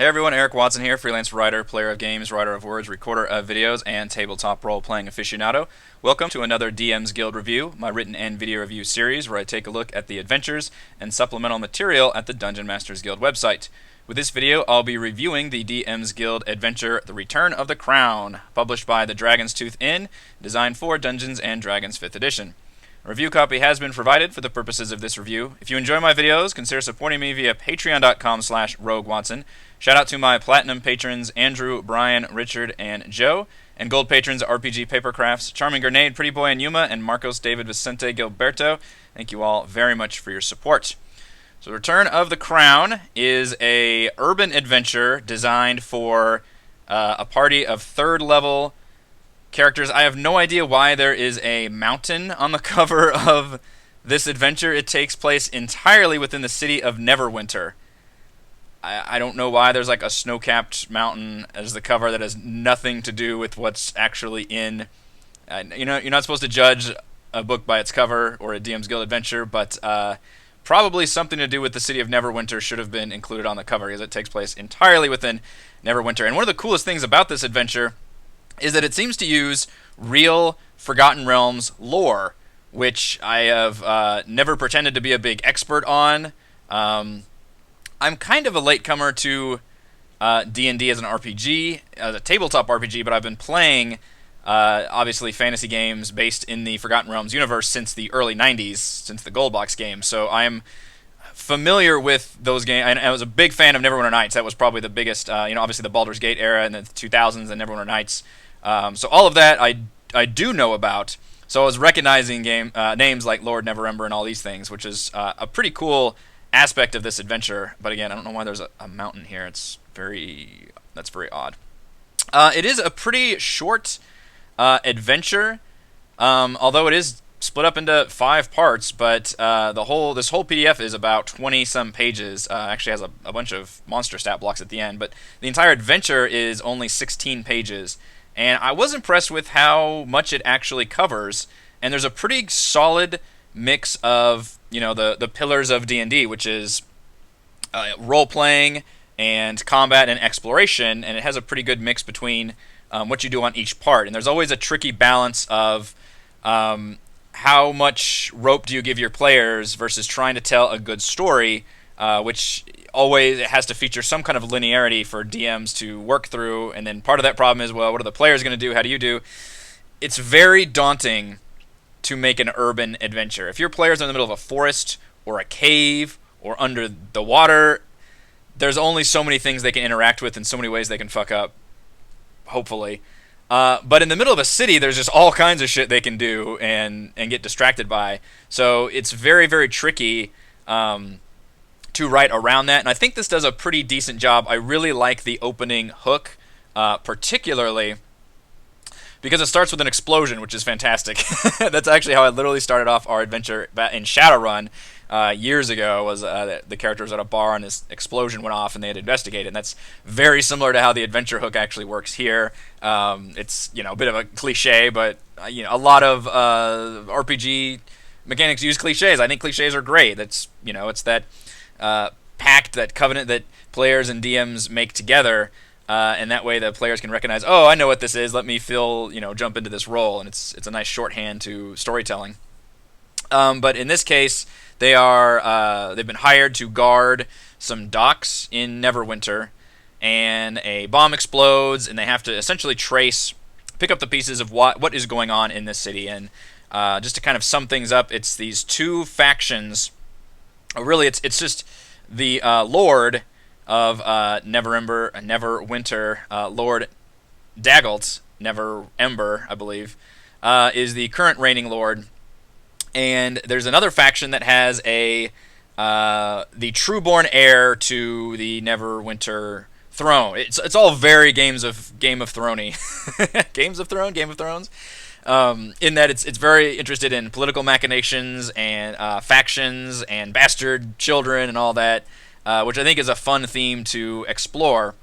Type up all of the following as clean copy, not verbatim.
Hey everyone, Eric Watson here, freelance writer, player of games, writer of words, recorder of videos, and tabletop role-playing aficionado. Welcome to another DM's Guild review, my written and video review series where I take a look at the adventures and supplemental material at the Dungeon Masters Guild website. With this video, I'll be reviewing the DM's Guild adventure The Return of the Crown, published by the Dragon's Tooth Inn, designed for Dungeons & Dragons 5th edition. A review copy has been provided for the purposes of this review. If you enjoy my videos, consider supporting me via patreon.com/roguewatson. Shout out to my platinum patrons Andrew, Brian, Richard, and Joe, and gold patrons RPG Papercrafts, Charming Grenade, Pretty Boy and Yuma, and Marcos David Vicente Gilberto. Thank you all very much for your support. So Return of the Crown is a urban adventure designed for a party of third level characters. I have no idea why there is a mountain on the cover of this adventure. It takes place entirely within the city of Neverwinter. I don't know why there's like a snow-capped mountain as the cover that has nothing to do with what's actually in. You're not supposed to judge a book by its cover or a DM's Guild adventure, but probably something to do with the city of Neverwinter should have been included on the cover because it takes place entirely within Neverwinter. And one of the coolest things about this adventure is that it seems to use real Forgotten Realms lore, which I have never pretended to be a big expert on. I'm kind of a latecomer to D&D as an RPG, as a tabletop RPG, but I've been playing, obviously, fantasy games based in the Forgotten Realms universe since the early 90s, since the Gold Box game, so I'm familiar with those games. I was a big fan of Neverwinter Nights. That was probably the biggest, obviously the Baldur's Gate era in the 2000s and Neverwinter Nights. So all of that I do know about. So I was recognizing names like Lord Neverember and all these things, which is a pretty cool aspect of this adventure. But again, I don't know why there's a mountain here. That's very odd. It is a pretty short adventure, although it is split up into 5 parts. But this whole PDF is about 20 some pages. Actually has a bunch of monster stat blocks at the end. But the entire adventure is only 16 pages. And I was impressed with how much it actually covers. And there's a pretty solid mix of the pillars of D&D, which is role-playing and combat and exploration, and it has a pretty good mix between what you do on each part. And there's always a tricky balance of how much rope do you give your players versus trying to tell a good story, which always has to feature some kind of linearity for DMs to work through. And then part of that problem is, well, what are the players going to do? How do you do? It's very daunting to make an urban adventure. If your players are in the middle of a forest or a cave or under the water, there's only so many things they can interact with and so many ways they can fuck up, hopefully. But in the middle of a city, there's just all kinds of shit they can do and get distracted by. So it's very, very tricky to write around that. And I think this does a pretty decent job. I really like the opening hook, particularly because it starts with an explosion, which is fantastic. That's actually how I literally started off our adventure in Shadowrun years ago. Was the character was at a bar and this explosion went off and they had to investigate it. And that's very similar to how the adventure hook actually works here. It's a bit of a cliche, but a lot of RPG mechanics use cliches. I think cliches are great. That's it's that pact, that covenant that players and DMs make together. And that way the players can recognize, oh, I know what this is. Let me jump into this role, and it's a nice shorthand to storytelling. But in this case, they've been hired to guard some docks in Neverwinter, and a bomb explodes, and they have to essentially pick up the pieces of what is going on in this city. And just to kind of sum things up, it's these 2 factions. Really, it's just the Lord of Neverwinter, Lord Daggalt, Neverember, I believe, is the current reigning lord. And there's another faction that has the trueborn heir to the Neverwinter throne. It's all very Game of Thrones-y. Game of Thrones. In that it's very interested in political machinations and factions and bastard children and all that. Which I think is a fun theme to explore.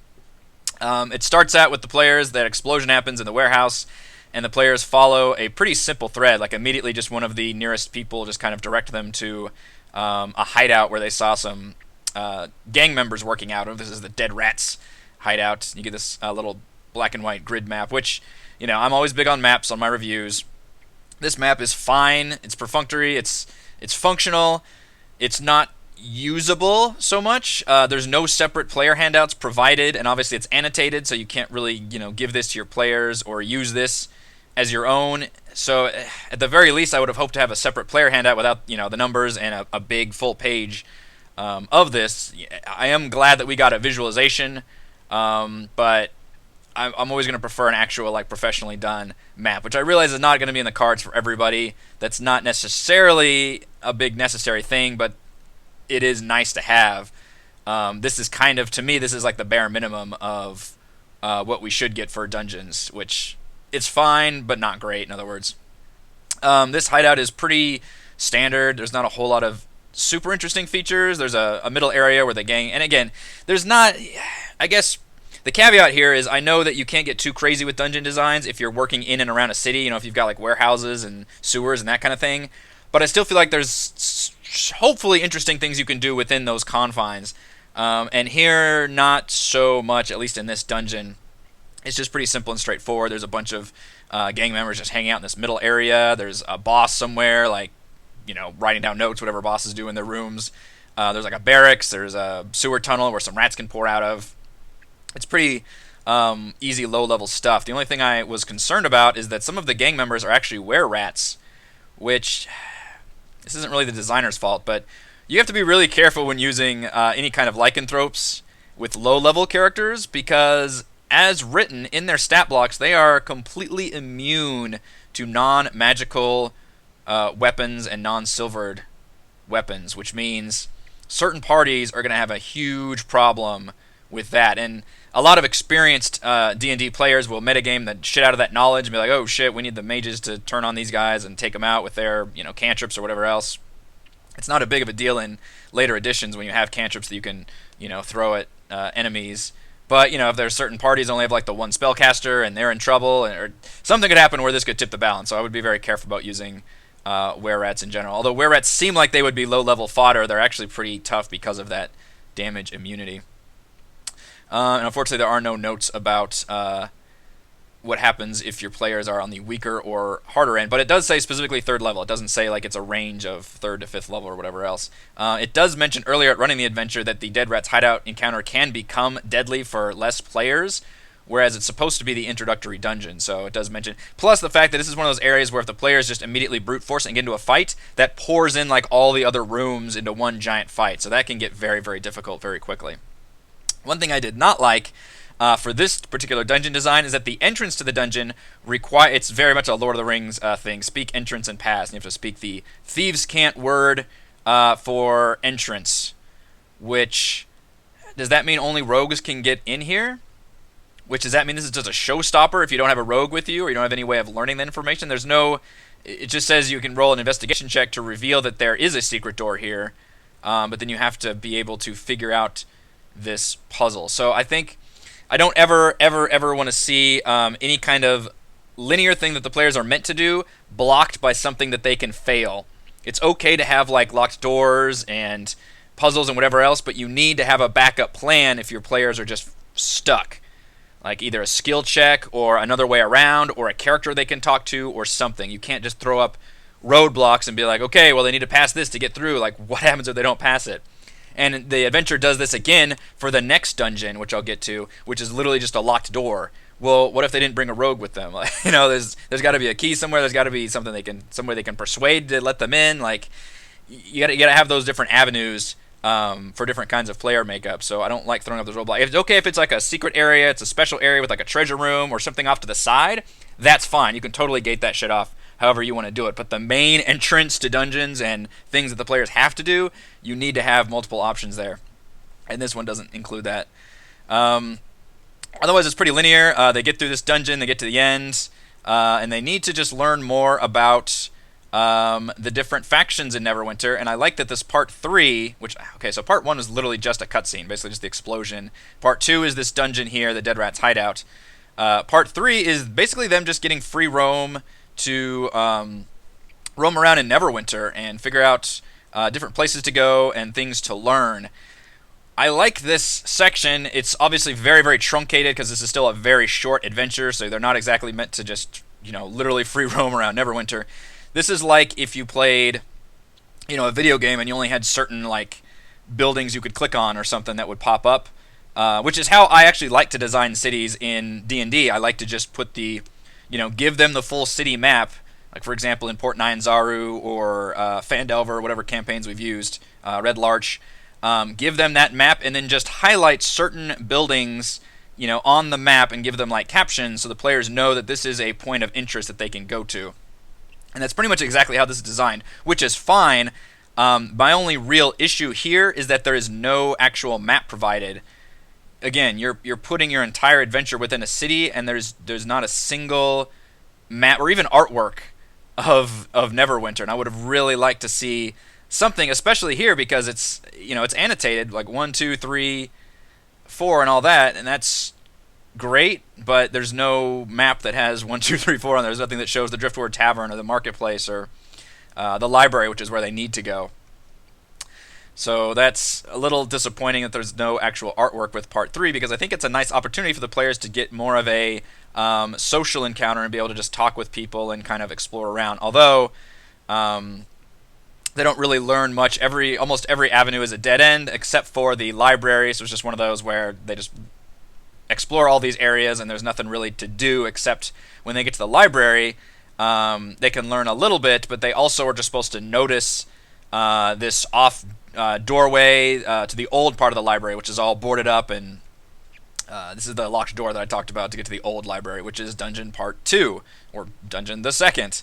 It starts out with the players. That explosion happens in the warehouse, and the players follow a pretty simple thread. Like immediately, just one of the nearest people just kind of direct them to a hideout where they saw some gang members working out of. This is the Dead Rats hideout. You get this little black and white grid map, which, I'm always big on maps on my reviews. This map is fine. It's perfunctory. It's functional. It's not usable so much. There's no separate player handouts provided, and obviously it's annotated, so you can't really give this to your players or use this as your own. So at the very least, I would have hoped to have a separate player handout without the numbers and a big full page of this. I am glad that we got a visualization, but I'm always going to prefer an actual professionally done map, which I realize is not going to be in the cards for everybody. That's not necessarily a big necessary thing, but it is nice to have. This is to me, this is like the bare minimum of what we should get for dungeons, which it's fine, but not great, in other words. This hideout is pretty standard. There's not a whole lot of super interesting features. There's a middle area where the gang, and again, there's not, I guess, the caveat here is I know that you can't get too crazy with dungeon designs if you're working in and around a city, if you've got warehouses and sewers and that kind of thing. But I still feel like there's hopefully interesting things you can do within those confines. And here, not so much, at least in this dungeon. It's just pretty simple and straightforward. There's a bunch of gang members just hanging out in this middle area. There's a boss somewhere, writing down notes, whatever bosses do in their rooms. There's a barracks. There's a sewer tunnel where some rats can pour out of. It's pretty easy, low-level stuff. The only thing I was concerned about is that some of the gang members are actually were-rats, which, this isn't really the designer's fault, but you have to be really careful when using any kind of lycanthropes with low-level characters, because as written in their stat blocks, they are completely immune to non-magical weapons and non-silvered weapons, which means certain parties are going to have a huge problem with that. And a lot of experienced D&D players will metagame the shit out of that knowledge and be like, oh shit, we need the mages to turn on these guys and take them out with their cantrips or whatever else. It's not a big of a deal in later editions when you have cantrips that you can throw at enemies. But if there's certain parties that only have the one spellcaster and they're in trouble, or something could happen where this could tip the balance. So I would be very careful about using were-rats in general. Although were-rats seem like they would be low-level fodder, they're actually pretty tough because of that damage immunity. And unfortunately, there are no notes about what happens if your players are on the weaker or harder end. But it does say specifically 3rd level. It doesn't say it's a range of 3rd to 5th level or whatever else. It does mention earlier at running the adventure that the Dead Rats hideout encounter can become deadly for less players, whereas it's supposed to be the introductory dungeon. So it does mention. Plus the fact that this is one of those areas where if the players just immediately brute force and get into a fight, that pours in all the other rooms into one giant fight. So that can get very, very difficult very quickly. One thing I did not like for this particular dungeon design is that the entrance to the dungeon it's very much a Lord of the Rings thing. Speak entrance and pass. And you have to speak the Thieves' Cant word for entrance, which, does that mean only rogues can get in here? Which, does that mean this is just a showstopper if you don't have a rogue with you or you don't have any way of learning that information? It just says you can roll an investigation check to reveal that there is a secret door here, but then you have to be able to figure out this puzzle. So I think I don't ever want to see any kind of linear thing that the players are meant to do blocked by something that they can fail. It's okay to have locked doors and puzzles and whatever else, but you need to have a backup plan if your players are just stuck. Either a skill check or another way around or a character they can talk to or something. You can't just throw up roadblocks and be like, okay, well they need to pass this to get through. What happens if they don't pass it? And the adventure does this again for the next dungeon, which I'll get to, which is literally just a locked door. Well, what if they didn't bring a rogue with them? There's got to be a key somewhere. There's got to be somewhere they can persuade to let them in. You got to have those different avenues for different kinds of player makeup. So I don't like throwing up those roadblocks. It's okay if it's a secret area, it's a special area with a treasure room or something off to the side. That's fine. You can totally gate that shit off however you want to do it. But the main entrance to dungeons and things that the players have to do, you need to have multiple options there. And this one doesn't include that. Otherwise, it's pretty linear. They get through this dungeon, they get to the end, and they need to just learn more about the different factions in Neverwinter. And I like that this part 3, so part 1 is literally just a cutscene, basically just the explosion. Part 2 is this dungeon here, the Dead Rats hideout. Part 3 is basically them just getting free roam to roam around in Neverwinter and figure out different places to go and things to learn. I like this section. It's obviously very, very truncated because this is still a very short adventure, so they're not exactly meant to just, literally free roam around Neverwinter. This is like if you played, a video game and you only had certain, like, buildings you could click on or something that would pop up, which is how I actually like to design cities in D&D. I like to just put give them the full city map, like, for example, in Port Nyanzaru or Phandelver or whatever campaigns we've used, Red Larch. Give them that map and then just highlight certain buildings, on the map and give them like captions so the players know that this is a point of interest that they can go to. And that's pretty much exactly how this is designed, which is fine. My only real issue here is that there is no actual map provided. Again, you're putting your entire adventure within a city, and there's not a single map or even artwork of Neverwinter. And I would have really liked to see something, especially here because it's annotated like 1, 2, 3, 4, and all that, and that's great. But there's no map that has 1, 2, 3, 4 on there. There's nothing that shows the Driftwood Tavern or the marketplace or the library, which is where they need to go. So that's a little disappointing that there's no actual artwork with Part 3, because I think it's a nice opportunity for the players to get more of a social encounter and be able to just talk with people and kind of explore around. Although they don't really learn much. Almost every avenue is a dead end except for the library, so it's just one of those where they just explore all these areas and there's nothing really to do except when they get to the library, they can learn a little bit, but they also are just supposed to notice this off doorway to the old part of the library, which is all boarded up, and this is the locked door that I talked about to get to the old library, which is Dungeon Part 2, or Dungeon the Second.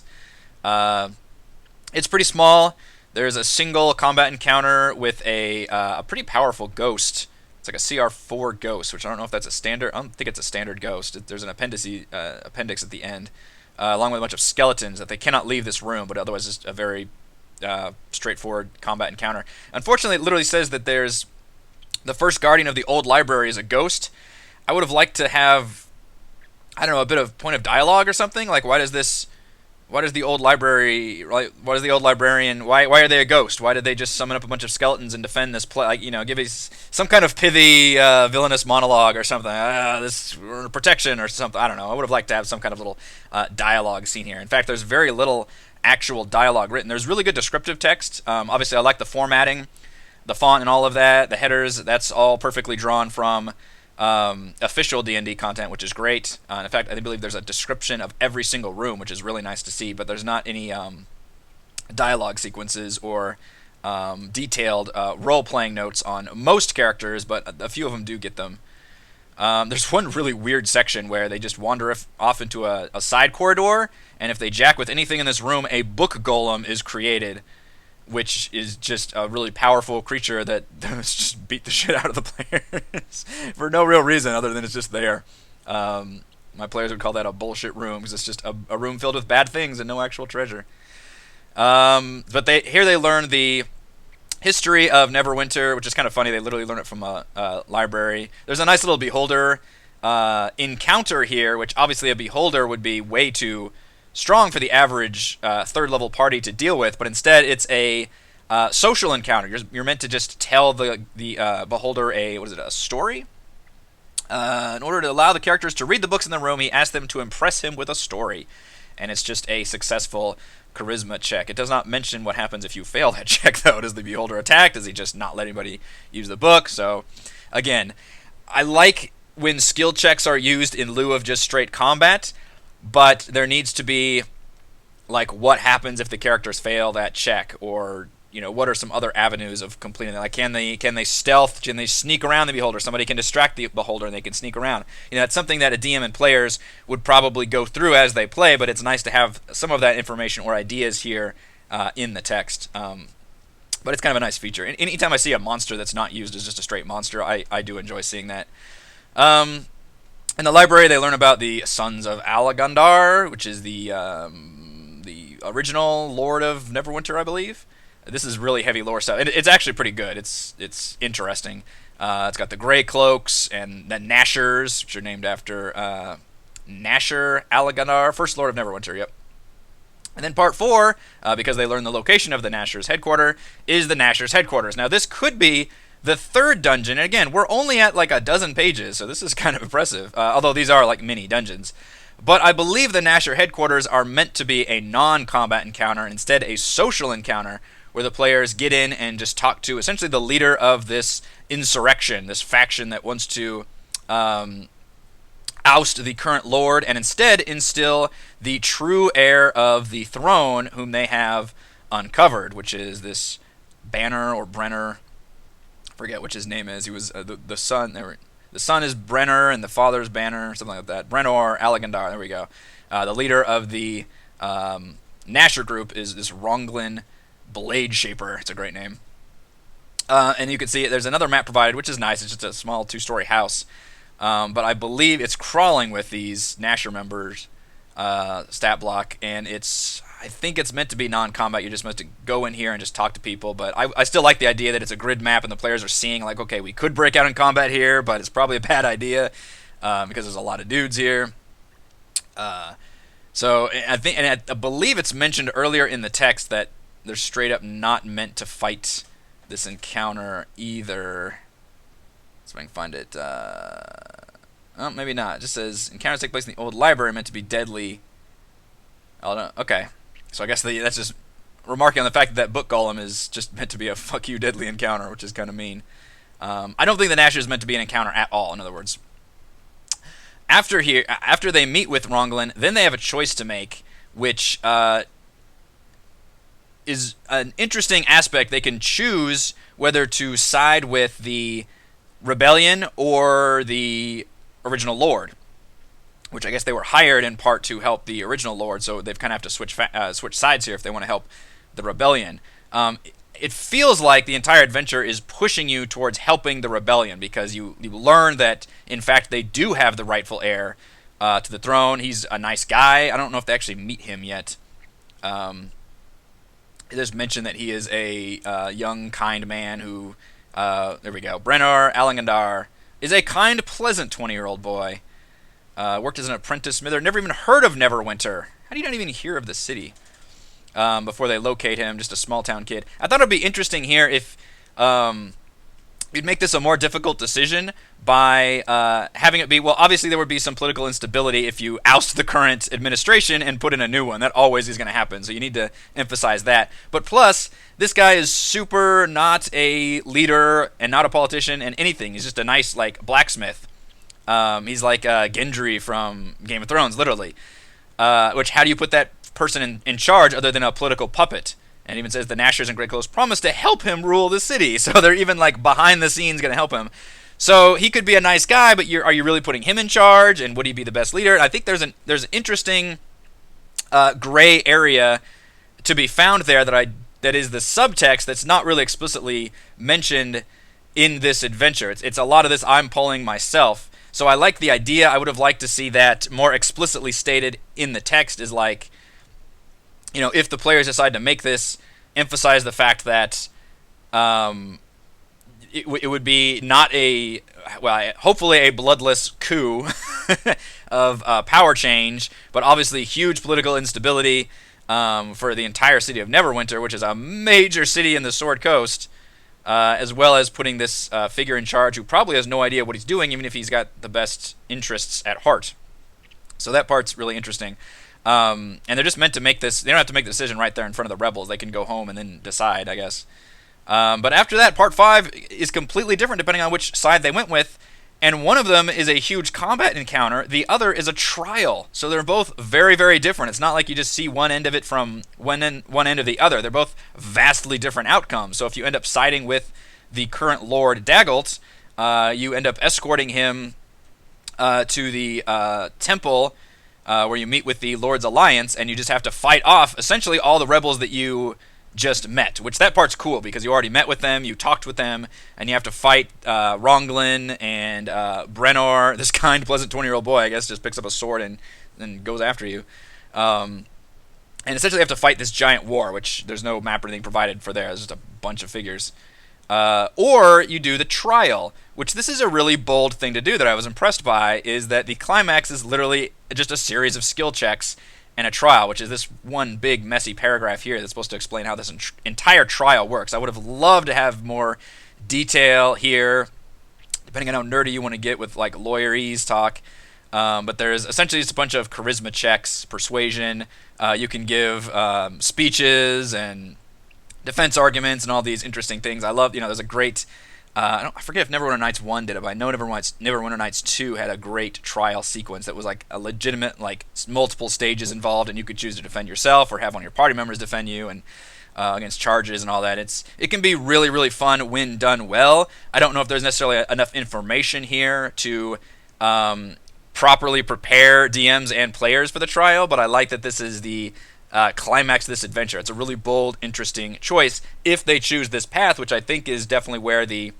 It's pretty small. There's a single combat encounter with a pretty powerful ghost. It's like a CR4 ghost, which I don't know if that's a standard. I don't think it's a standard ghost. There's an appendix at the end, along with a bunch of skeletons that they cannot leave this room, but otherwise it's a very straightforward combat encounter. Unfortunately, it literally says that there's the first guardian of the old library is a ghost. I would have liked to have, I don't know, a bit of point of dialogue or something. Like, why does the old library, why are they a ghost? Why did they just summon up a bunch of skeletons and defend this place? Like, give us some kind of pithy, villainous monologue or something. This protection or something. I don't know. I would have liked to have some kind of little dialogue scene here. In fact, there's very little actual dialogue written. There's really good descriptive text. Obviously, I like the formatting, the font, and all of that. The headers, that's all perfectly drawn from official D&D content, which is great. In fact, I believe there's a description of every single room, which is really nice to see, but there's not any dialogue sequences or detailed role-playing notes on most characters, but a few of them do get them. There's one really weird section where they just wander off into a side corridor, and if they jack with anything in this room, a book golem is created, which is just a really powerful creature that just beat the shit out of the players for no real reason other than it's just there. My players would call that a bullshit room because it's just a room filled with bad things and no actual treasure. But they learn the history of Neverwinter, which is kind of funny. They literally learn it from a library. There's a nice little beholder encounter here, which obviously a beholder would be way too strong for the average third level party to deal with, but instead it's a social encounter. You're meant to just tell the beholder a story. In order to allow the characters to read the books in the room, he asks them to impress him with a story, and it's just a successful charisma check. It does not mention what happens if you fail that check, though. Does the beholder attack? Does he just not let anybody use the book? So, again, I like when skill checks are used in lieu of just straight combat, but there needs to be, like, what happens if the characters fail that check, or what are some other avenues of completing it? Like, can they stealth? Can they sneak around the beholder? Somebody can distract the beholder and they can sneak around. That's something that a DM and players would probably go through as they play, but it's nice to have some of that information or ideas here in the text. But it's kind of a nice feature. Anytime I see a monster that's not used as just a straight monster, I do enjoy seeing that. In the library, they learn about the Sons of Alagandar, which is the original Lord of Neverwinter, I believe. This is really heavy lore stuff. It's actually pretty good. It's interesting. It's got the Grey Cloaks and the Nashers, which are named after Nasher Alagandar, first Lord of Neverwinter. Yep. And then part 4, because they learn the location of the Nashers' headquarters, is the Nashers' headquarters. Now, this could be The third dungeon, and again, we're only at like a dozen pages, so this is kind of impressive. Although these are like mini dungeons. But I believe the Nasher headquarters are meant to be a non-combat encounter, instead a social encounter where the players get in and just talk to essentially the leader of this insurrection, this faction that wants to oust the current lord and instead instill the true heir of the throne, whom they have uncovered, which is this Banner or Brenner. I forget which his name is. He was the son. The son is Brenner and the father's Banner, something like that. Brenor Alagandar. There we go. The leader of the Nasher group is this Ronglin Blade Shaper. It's a great name. And you can see there's another map provided, which is nice. It's just a small 2-story house. But I believe it's crawling with these Nasher members stat block, and I think it's meant to be non-combat. You're just meant to go in here and just talk to people. But I still like the idea that it's a grid map, and the players are seeing like, okay, we could break out in combat here, but it's probably a bad idea because there's a lot of dudes here. So I believe it's mentioned earlier in the text that they're straight up not meant to fight this encounter either. So if I can find it. Oh, maybe not. It just says encounters take place in the old library, meant to be deadly. Oh no. Okay. So I guess that's just remarking on the fact that book golem is just meant to be a fuck you deadly encounter, which is kind of mean. I don't think the Nasher is meant to be an encounter at all. In other words, after they meet with Ronglin, then they have a choice to make, which is an interesting aspect. They can choose whether to side with the rebellion or the original lord, which I guess they were hired in part to help the original lord, so they've kind of have to switch sides here if they want to help the rebellion. It feels like the entire adventure is pushing you towards helping the rebellion, because you learn that, in fact, they do have the rightful heir to the throne. He's a nice guy. I don't know if they actually meet him yet. There's mention that he is a young, kind man who, there we go, Brenor Alangandar, is a kind, pleasant 20-year-old boy. Worked as an apprentice smither. Never even heard of Neverwinter. How do you not even hear of the city before they locate him? Just a small-town kid. I thought it would be interesting here if you'd make this a more difficult decision by having it be, well, obviously there would be some political instability if you oust the current administration and put in a new one. That always is going to happen, so you need to emphasize that. But plus, this guy is super not a leader and not a politician and anything. He's just a nice, like, blacksmith. He's like Gendry from Game of Thrones, literally. Which, how do you put that person in charge other than a political puppet? And it even says the Nashers and Grey Clothes promise to help him rule the city. So they're even like behind the scenes going to help him. So he could be a nice guy, but are you really putting him in charge? And would he be the best leader? And I think there's an interesting gray area to be found there that is the subtext that's not really explicitly mentioned in this adventure. It's a lot of this I'm pulling myself. So I like the idea. I would have liked to see that more explicitly stated in the text, is like, you know, if the players decide to make this, emphasize the fact that it would be not hopefully a bloodless coup of power change, but obviously huge political instability for the entire city of Neverwinter, which is a major city in the Sword Coast, as well as putting this figure in charge who probably has no idea what he's doing, even if he's got the best interests at heart. So that part's really interesting. And they're just meant to make this. They don't have to make the decision right there in front of the rebels. They can go home and then decide, I guess. But after that, part 5 is completely different depending on which side they went with. And one of them is a huge combat encounter. The other is a trial. So they're both very, very different. It's not like you just see one end of it from one end of the other. They're both vastly different outcomes. So if you end up siding with the current Lord Daggalt, you end up escorting him to the temple where you meet with the Lord's Alliance, and you just have to fight off essentially all the rebels that you just met, which that part's cool because you already met with them, you talked with them, and you have to fight Ronglin and Brenor, this kind, pleasant 20-year-old boy, I guess, just picks up a sword and goes after you. And essentially you have to fight this giant war, which there's no map or anything provided for there. There's just a bunch of figures. Or you do the trial, which this is a really bold thing to do that I was impressed by, is that the climax is literally just a series of skill checks and a trial, which is this one big messy paragraph here that's supposed to explain how this entire trial works. I would have loved to have more detail here, depending on how nerdy you want to get with like lawyerese talk. But there's essentially just a bunch of charisma checks, persuasion. You can give speeches and defense arguments and all these interesting things. I love, there's a great. I forget if Neverwinter Nights 1 did it, but I know Neverwinter Nights 2 had a great trial sequence that was like a legitimate, like multiple stages involved, and you could choose to defend yourself or have one of your party members defend you, and against charges and all that. It can be really, really fun when done well. I don't know if there's necessarily enough information here to properly prepare DMs and players for the trial, but I like that this is the climax of this adventure. It's a really bold, interesting choice if they choose this path, which I think is definitely where the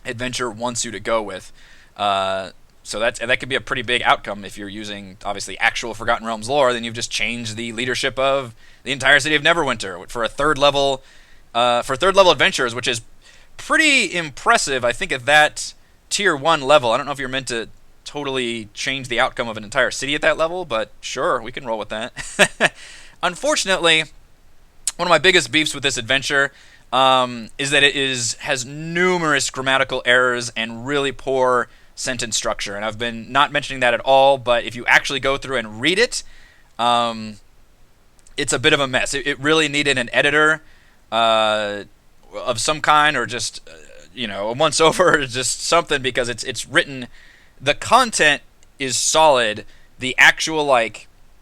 adventure wants you to go with. So that could be a pretty big outcome if you're using obviously actual Forgotten Realms lore. Then you've just changed the leadership of the entire city of Neverwinter for third level adventures, which is pretty impressive. I think at that tier 1 level, I don't know if you're meant to totally change the outcome of an entire city at that level, but sure, we can roll with that. Unfortunately, one of my biggest beefs with this adventure is that it has numerous grammatical errors and really poor sentence structure. And I've been not mentioning that at all, but if you actually go through and read it, it's a bit of a mess. It really needed an editor of some kind, or just a once over, or just something, because it's written. The content is solid. The actual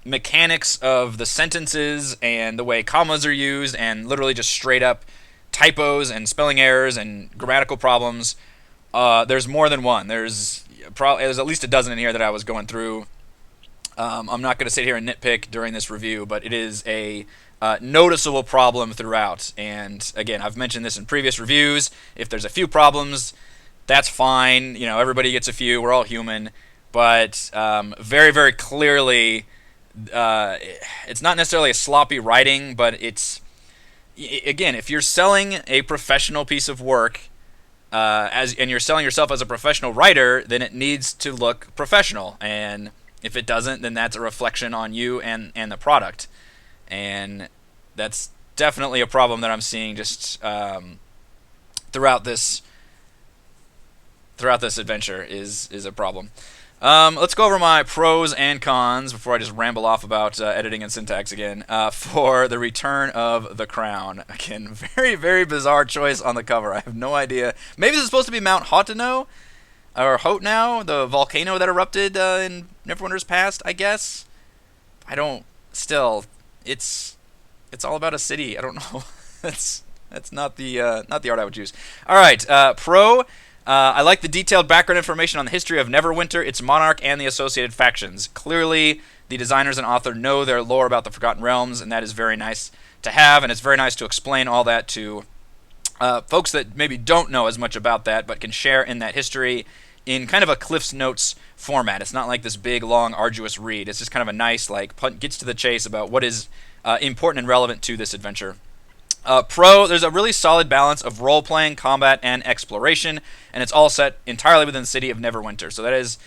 mechanics of the sentences and the way commas are used, and literally just straight up typos and spelling errors and grammatical problems. There's more than one. There's at least a dozen in here that I was going through. I'm not going to sit here and nitpick during this review, but it is a noticeable problem throughout. And again, I've mentioned this in previous reviews. If there's a few problems, that's fine. Everybody gets a few. We're all human. But very, very clearly, it's not necessarily a sloppy writing, but again, if you're selling a professional piece of work, and you're selling yourself as a professional writer, then it needs to look professional. And if it doesn't, then that's a reflection on you and the product. And that's definitely a problem that I'm seeing just throughout this adventure is a problem. Let's go over my pros and cons before I just ramble off about editing and syntax again. For the Return of the Crown. Again, very, very bizarre choice on the cover. I have no idea. Maybe this is supposed to be Mount Hoteno, or Hotenow, the volcano that erupted in Neverwinter's past, I guess. It's all about a city. I don't know. That's not the art I would choose. All right, pro. I like the detailed background information on the history of Neverwinter, its monarch, and the associated factions. Clearly, the designers and author know their lore about the Forgotten Realms, and that is very nice to have, and it's very nice to explain all that to folks that maybe don't know as much about that, but can share in that history in kind of a Cliff's Notes format. It's not like this big, long, arduous read. It's just kind of a nice, gets to the chase about what is important and relevant to this adventure. Pro, there's a really solid balance of role-playing, combat, and exploration, and it's all set entirely within the city of Neverwinter. So that is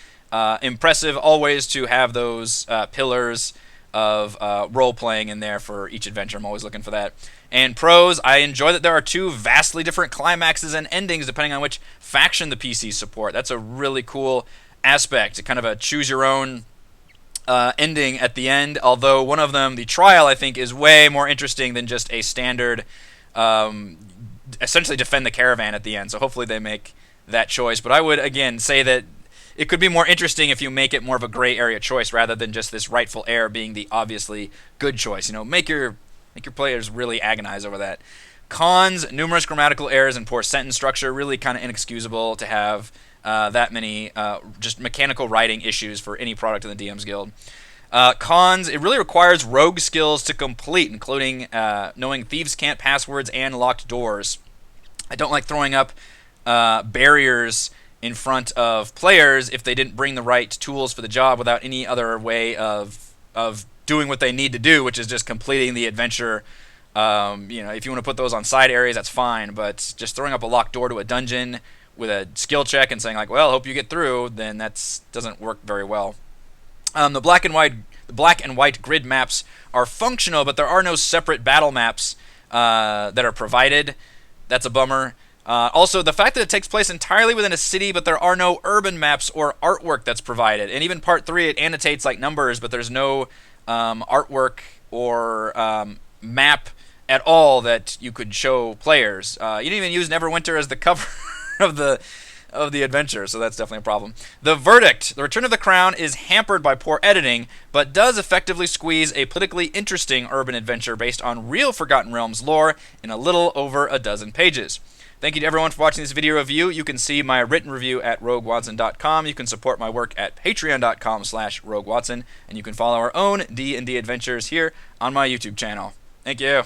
impressive always to have those pillars of role-playing in there for each adventure. I'm always looking for that. And pros, I enjoy that there are two vastly different climaxes and endings depending on which faction the PCs support. That's a really cool aspect, kind of a choose-your-own ending at the end, although one of them, the trial, I think is way more interesting than just a standard essentially defend the caravan at the end. So hopefully they make that choice. But I would again say that it could be more interesting if you make it more of a gray area choice rather than just this rightful heir being the obviously good choice. Make your players really agonize over that. Cons, numerous grammatical errors and poor sentence structure, really kind of inexcusable to have that many just mechanical writing issues for any product in the DM's Guild. Cons, it really requires rogue skills to complete, including knowing thieves' cant passwords and locked doors. I don't like throwing up barriers in front of players if they didn't bring the right tools for the job without any other way of doing what they need to do, which is just completing the adventure. If you want to put those on side areas, that's fine, but just throwing up a locked door to a dungeon with a skill check and saying hope you get through, then that doesn't work very well. The black and white grid maps are functional, but there are no separate battle maps that are provided. That's a bummer. Also, the fact that it takes place entirely within a city, but there are no urban maps or artwork that's provided. And even part 3, it annotates like numbers, but there's no artwork or map at all that you could show players. You didn't even use Neverwinter as the cover of the adventure, so that's definitely a problem. The verdict: The Return of the Crown is hampered by poor editing, but does effectively squeeze a politically interesting urban adventure based on real Forgotten Realms lore in a little over a dozen pages. Thank you to everyone for watching this video review. You can see my written review at roguewatson.com. You can support my work at patreon.com/roguewatson, and you can follow our own D&D adventures here on my YouTube channel. Thank you.